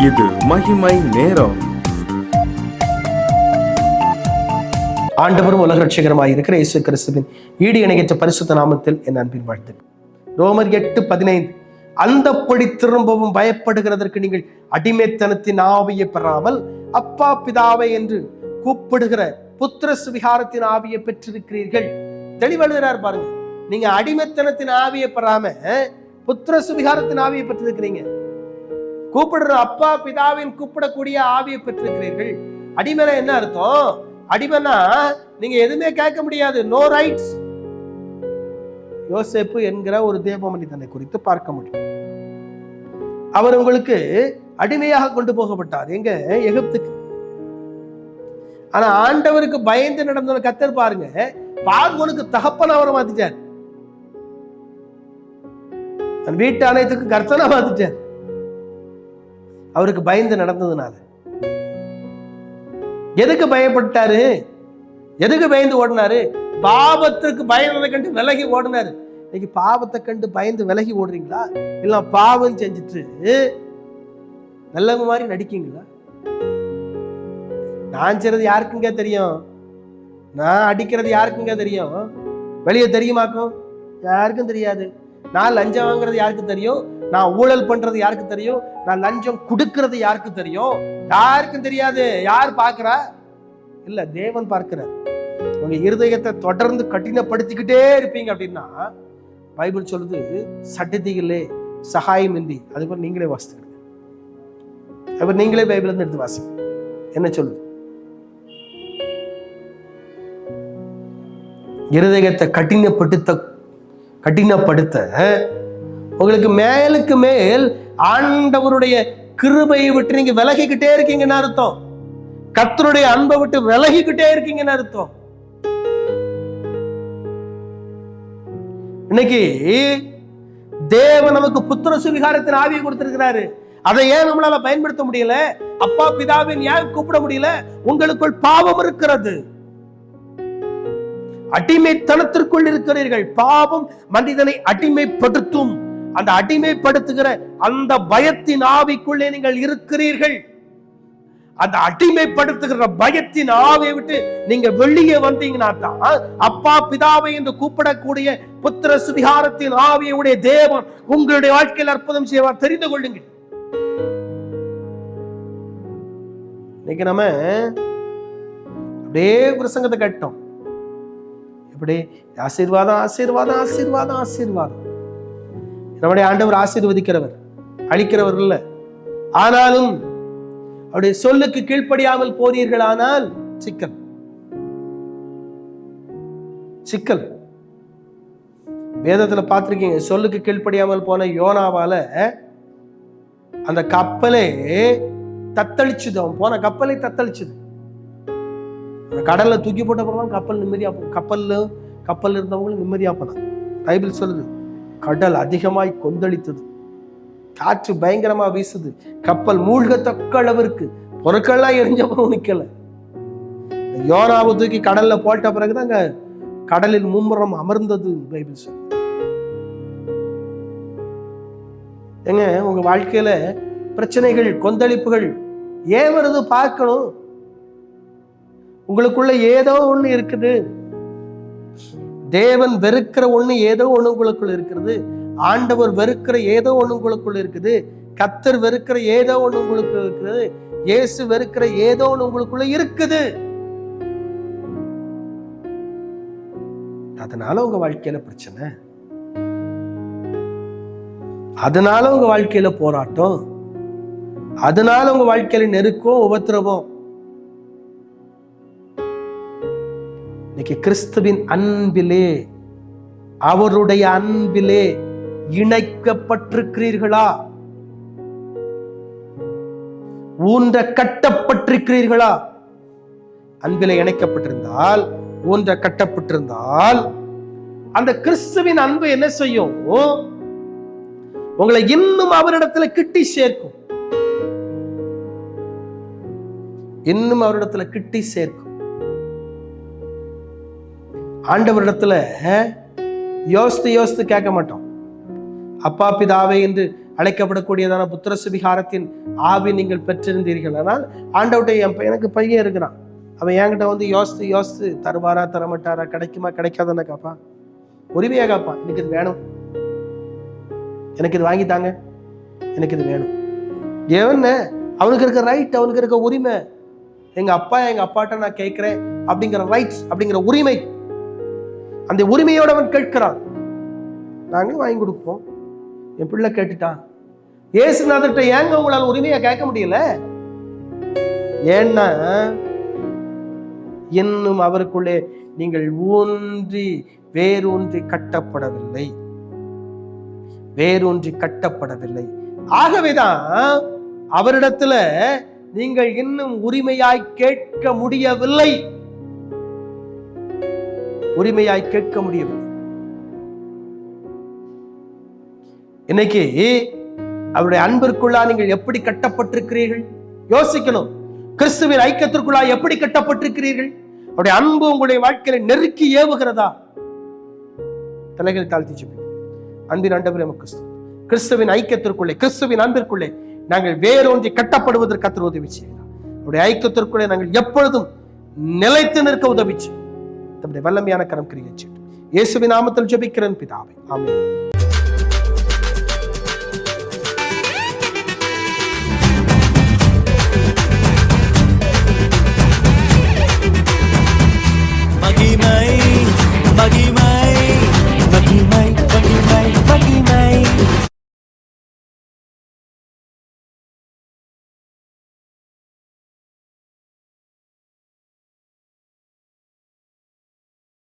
இது மகிமை நேரம். ஆண்டவரும் உலக ரட்சகருமாய் இருக்கிற இயேசு கிறிஸ்துவின் ஈடு இணையற்ற பரிசுத்த நாமத்தில் என் அன்பின் வாழ்த்து. ரோமர் 8:15 அந்தப்படி திரும்பவும் பயப்படுகிறதற்கு நீங்கள் அடிமைத்தனத்தின் ஆவியை பெறாமல் அப்பா பிதாவை என்று கூப்பிடுகிற புத்திர சுவிகாரத்தின் ஆவியை பெற்றிருக்கிறீர்கள். தெளிவெழுகிறார் பாருங்க. நீங்க அடிமைத்தனத்தின் ஆவியை பெறாம புத்திர சுவிகாரத்தின் ஆவியை பெற்றிருக்கிறீங்க. கூப்பிடுற அப்பா பிதாவின் கூப்பிடக்கூடிய ஆவியை பெற்றிருக்கிறீர்கள். அடிமைனா என்ன அர்த்தம்? அடிமைனா நீங்க எதுவுமே கேட்க முடியாது, நோ ரைட்ஸ். யோசேப்பு என்கிற ஒரு தேவ மனிதனை குறித்து பார்க்க முடியும். அவர் உங்களுக்கு அடிமையாக கொண்டு போகப்பட்டார். எங்க? எகிப்துக்கு. ஆனா ஆண்டவருக்கு பயந்து நடந்த கர்த்தர் பாருங்க, பார்வோனுக்கு தகப்பன் அவரை மாத்திட்டார். வீட்டு அனைத்துக்கும் கர்த்தனா மாத்திட்டார். அவருக்கு பயந்து நடந்ததுனால. எதுக்கு பயப்பட்டாரு? எதுக்கு பயந்து ஓடினாரு? பாவத்திற்கு பயந்ததை கண்டு விலகி ஓடினாரு. இன்னைக்கு பாவத்தை கண்டு பயந்து விலகி ஓடுறீங்களா? இல்ல பாவம் செஞ்சுட்டு நல்லவங்க மாதிரி நடிக்கீங்களா? நான் செய்யறது யாருக்குங்க தெரியும்? நான் அடிக்கிறது யாருக்குங்க தெரியும்? வெளியே தெரியுமாக்கும்? யாருக்கும் தெரியாது. நான் லஞ்சம் வாங்குறது யாருக்கு தெரியும்? நான் ஊழல் பண்றது யாருக்கு தெரியும்? நான் லஞ்சம் கொடுக்கறது யாருக்கு தெரியும்? யாருக்கும் தெரியாது. யார் பார்க்கிறா? இல்ல, தேவன் பார்க்கிறார். உங்க இருதயத்தை தொடர்ந்து கடினப்படுத்திக்கிட்டே இருப்பீங்க அப்படின்னா பைபிள் சொல்லுது, சட்டதிகளே சகாயமின்றி. அதுபோல் நீங்களே வாசித்துக்கிறீங்க. அதுபோல் நீங்களே பைபிள் இருந்து எடுத்து வாசிங்க. என்ன சொல்லுது? இருதயத்தை கடினப்படுத்த உங்களுக்கு மேலுக்கு மேல் ஆண்டவருடைய கிருபையை விட்டு நீங்க விலகிக்கிட்டே இருக்கீங்கன்னு அர்த்தம். கர்த்தருடைய அன்பை விட்டு விலகிக்கிட்டே இருக்கீங்கன்னு அர்த்தம். இன்னைக்கு தேவன் நமக்கு புத்திர சுவிகாரத்தின் ஆவியை கொடுத்திருக்கிறாரு. அதை ஏன் நம்மளால பயன்படுத்த முடியல? அப்பா பிதாவின் ஏன் கூப்பிட முடியல? உங்களுக்குள் பாவம் இருக்கிறது. அடிமைத்தனத்திற்குள் இருக்கிறீர்கள். பாவம் மனிதனை அடிமைப்படுத்தும். அந்த அடிமைப்படுத்துகிற அந்த பயத்தின் ஆவிக்குள்ளே நீங்கள் இருக்கிறீர்கள். அந்த அடிமைப்படுத்துகிற பயத்தின் ஆவியை விட்டு நீங்க வெளியே வந்தீங்கன்னா தான் அப்பா பிதாவை என்று கூப்பிடக்கூடிய புத்திர சுவிகாரத்தின் ஆவியுடைய தேவன் உங்களுடைய வாழ்க்கையில் அற்புதம் செய்வார். தெரிந்து கொள்ளுங்கள். இன்னைக்கு நம்ம அப்படியே பிரசங்கத்தை கேட்டோம். இப்படி ஆசீர்வாதம் ஆசீர்வாதம் ஆசீர்வாதம் ஆசீர்வாதம். நம்முடைய ஆண்டவர் ஆசீர்வதிக்கிறவர், அளிக்கிறவர் இல்ல. ஆனாலும் அவருடைய சொல்லுக்கு கீழ்ப்படியாமல் போனீர்களானால் சிக்கல் சிக்கல். வேதத்துல பார்த்திருக்கீங்க, சொல்லுக்கு கீழ்ப்படியாமல் போன யோனாவால அந்த கப்பலே தத்தளிச்சுது. அவன் போன கப்பலை தத்தளிச்சுது. கடல்ல தூக்கி போட்ட பிறகு கப்பல் நிம்மதியா கப்பல் இருந்தவங்களும் நிம்மதியா போனாங்க. பைபிள் சொல்லுது, கடல் அதிகமாய் கொந்தளித்தது, காற்று பயங்கரமா வீசுது, கப்பல் மூழ்கத்தக்க அளவிற்கு பொருட்கள்லாம் எரிஞ்சப்பவும் நிக்கல. யோனாவை தூக்கி கடல்ல போட்ட பிறகுதான் அங்க கடலில் மும்முரம் அமர்ந்தது பைபிள் சொல்லுது. ஏங்க, உங்க வாழ்க்கையில பிரச்சனைகள் கொந்தளிப்புகள் ஏன் வருது பார்க்கணும். உங்களுக்குள்ள ஏதோ ஒண்ணு இருக்குது. தேவன் வெறுக்கிற ஒண்ணு ஏதோ ஒண்ணு உங்களுக்குள்ள இருக்கிறது. ஆண்டவர் வெறுக்கிற ஏதோ ஒண்ணு உங்களுக்குள்ள இருக்குது. கர்த்தர் வெறுக்கிற ஏதோ ஒண்ணு உங்களுக்கு இருக்குது. இயேசு வெறுக்கிற ஏதோ ஒண்ணு உங்களுக்குள்ள இருக்குது. அதனால உங்க வாழ்க்கையில பிரச்சனை, அதனால உங்க வாழ்க்கையில போராட்டம், அதனால உங்க வாழ்க்கையில நெருக்கம், உபத்திரவம். இன்னைக்கு கிறிஸ்துவின் அன்பிலே, அவருடைய அன்பிலே இணைக்கப்பட்டிருக்கிறீர்களா? ஊன்ற கட்டப்பட்டிருக்கிறீர்களா? அன்பிலே இணைக்கப்பட்டிருந்தால், ஊன்ற கட்டப்பட்டிருந்தால் அந்த கிறிஸ்துவின் அன்பு என்ன செய்யும்? உங்களை இன்னும் அவரிடத்துல கிட்டி சேர்க்கும். இன்னும் அவரிடத்துல கிட்டி சேர்க்கும். ஆண்டவரிடத்துல யோசித்து கேட்க மாட்டோம். அப்பா பிதாவை என்று அழைக்கப்படக்கூடியதான புத்திர சுவிகாரத்தின் ஆவி நீங்கள் பெற்றிருந்தீர்கள். ஆனால் ஆண்டவர்கிட்ட என் எனக்கு பையன் இருக்கிறான், அவன் என்கிட்ட வந்து யோசித்து தருவாரா தரமாட்டாரா, கிடைக்குமா கிடைக்காதான்னு காப்பா, உரிமையா காப்பா, எனக்கு இது வேணும், எனக்கு இது வாங்கித்தாங்க, எனக்கு இது வேணும். ஏன்னு அவனுக்கு இருக்க ரைட், அவனுக்கு இருக்க உரிமை. எங்க அப்பாட்ட நான் கேட்கிறேன் அப்படிங்கிற ரைட்ஸ், அப்படிங்கிற உரிமை, அந்த உரிமையோட அவன் கேட்கிறான். நாங்களும் வாங்கி கொடுப்போம். என் பிள்ளை கேட்டுட்டான். இயேசுநாதர்கிட்ட ஏங்க உங்களால் உரிமையா கேட்க முடியல? ஏன்னா இன்னும் அவருக்குள்ளே நீங்கள் வேரூன்றி கட்டப்படவில்லை. ஆகவேதான் அவரிடத்துல நீங்கள் இன்னும் உரிமையாய் கேட்க முடியவில்லை. இன்னைக்கு அவருடைய அன்பிற்குள்ளா நீங்கள் எப்படி கட்டப்பட்டிருக்கிறீர்கள் யோசிக்கணும். கிறிஸ்துவின் ஐக்கியத்திற்குள்ளா எப்படி கட்டப்பட்டிருக்கிறீர்கள்? அவருடைய அன்பு உங்களுடைய வாழ்க்கையில நெருக்கி ஏவுகிறதா? தலைகளை தாழ்த்தி சொல்லுங்கள். அன்பின் ஆண்டவரே கிறிஸ்து, கிறிஸ்துவின் ஐக்கியத்திற்குள்ளே, கிறிஸ்துவின் அன்பிற்குள்ளே நாங்கள் வேரூன்றி கட்டப்படுவதற்கு கர்த்தர் உதவி செய்கிறார். அவருடைய ஐக்கியத்திற்குள்ளே நாங்கள் எப்பொழுதும் நிலைத்து நிற்க உதவி செய்யும். தம்முடைய வல்லமையான கரம் கிரியை செய்யும். இயேசுவின் நாமத்தில் ஜெபிக்கிறேன் பிதாவே, ஆமென். மகிமை மகிமை மகிமை மகிமை